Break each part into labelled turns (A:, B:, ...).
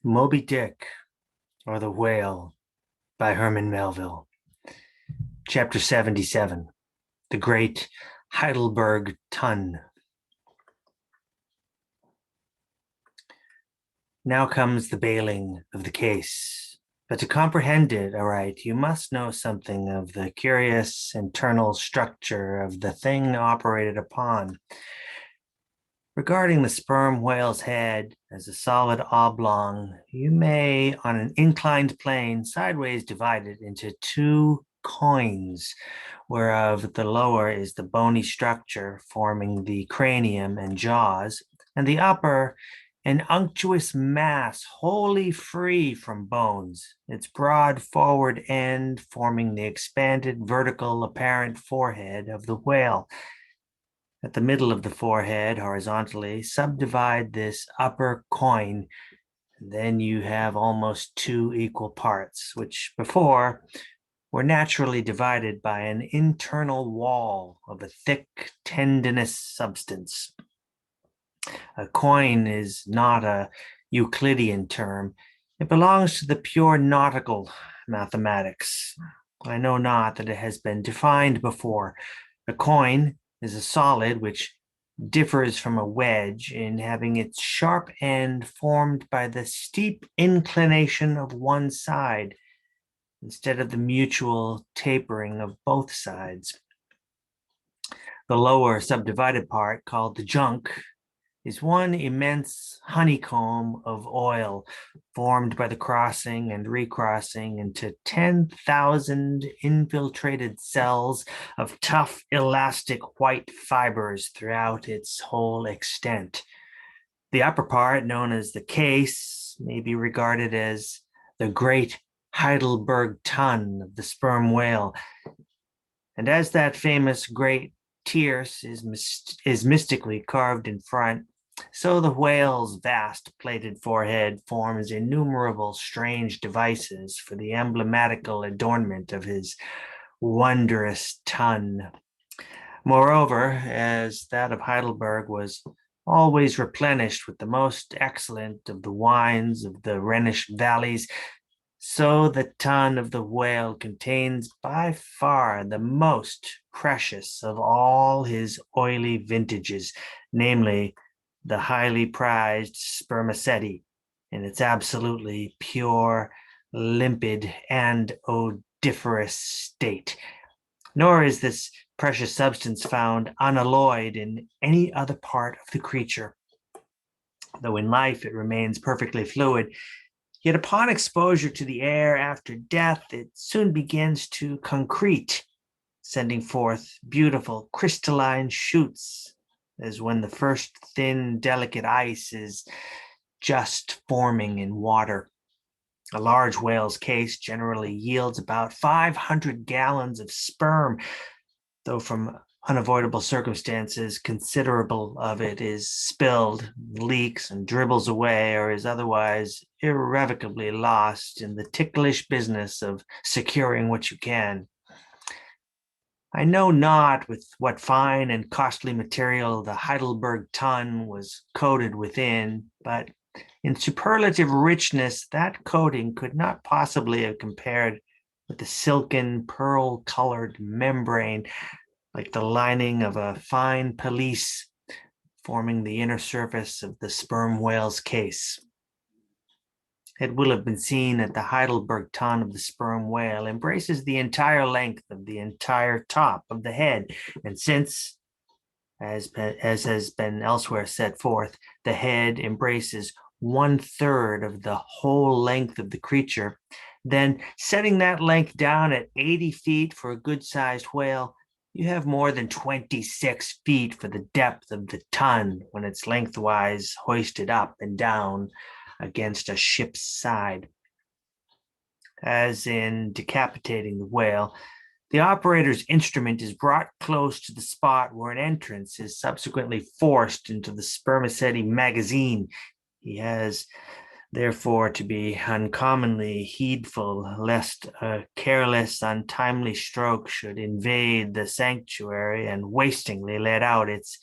A: Moby-Dick, or the Whale, by Herman Melville. Chapter 77, The Great Heidelburgh Tun. Now comes the bailing of the case. But to comprehend it aright, you must know something of the curious internal structure of the thing operated upon. Regarding the sperm whale's head as a solid oblong, you may, on an inclined plane, sideways divide it into two coins, whereof the lower is the bony structure forming the cranium and jaws, and the upper an unctuous mass wholly free from bones, its broad forward end forming the expanded vertical apparent forehead of the whale. At the middle of the forehead, horizontally, subdivide this upper coin, and then you have almost two equal parts, which before were naturally divided by an internal wall of a thick, tendinous substance. A coin is not a Euclidean term. It belongs to the pure nautical mathematics. I know not that it has been defined before. A coin is a solid which differs from a wedge in having its sharp end formed by the steep inclination of one side instead of the mutual tapering of both sides. The lower subdivided part, called the junk, is one immense honeycomb of oil formed by the crossing and recrossing into 10,000 infiltrated cells of tough, elastic white fibers throughout its whole extent. The upper part, known as the case, may be regarded as the great Heidelburgh tun of the sperm whale. And as that famous great tierce is mystically carved in front, so the whale's vast plated forehead forms innumerable strange devices for the emblematical adornment of his wondrous tun. Moreover, as that of Heidelburgh was always replenished with the most excellent of the wines of the Rhenish valleys, so the tun of the whale contains by far the most precious of all his oily vintages, namely the highly prized spermaceti in its absolutely pure, limpid, and odoriferous state. Nor is this precious substance found unalloyed in any other part of the creature. Though in life it remains perfectly fluid, yet upon exposure to the air after death, it soon begins to concrete, sending forth beautiful crystalline shoots, as when the first thin, delicate ice is just forming in water. A large whale's case generally yields about 500 gallons of sperm, though from unavoidable circumstances, considerable of it is spilled, leaks, and dribbles away, or is otherwise irrevocably lost in the ticklish business of securing what you can. I know not with what fine and costly material the Heidelburgh tun was coated within, but in superlative richness, that coating could not possibly have compared with the silken, pearl-colored membrane, like the lining of a fine pelisse, forming the inner surface of the sperm whale's case. It will have been seen that the Heidelburgh tun of the sperm whale embraces the entire length of the entire top of the head, and since, as has been elsewhere set forth, the head embraces 1/3 of the whole length of the creature, then setting that length down at 80 feet for a good-sized whale, you have more than 26 feet for the depth of the tun when it's lengthwise hoisted up and down against a ship's side. As in decapitating the whale, the operator's instrument is brought close to the spot where an entrance is subsequently forced into the spermaceti magazine. He has therefore to be uncommonly heedful lest a careless, untimely stroke should invade the sanctuary and wastingly let out its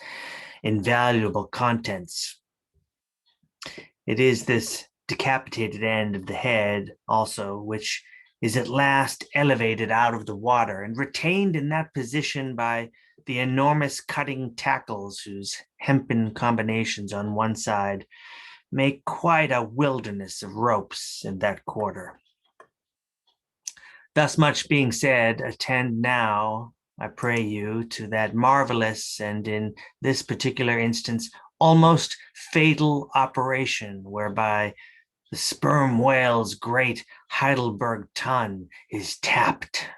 A: invaluable contents. It is this decapitated end of the head also, which is at last elevated out of the water and retained in that position by the enormous cutting tackles whose hempen combinations on one side make quite a wilderness of ropes in that quarter. Thus much being said, attend now, I pray you, to that marvelous and, in this particular instance, almost fatal operation whereby the sperm whale's great Heidelburgh tun is tapped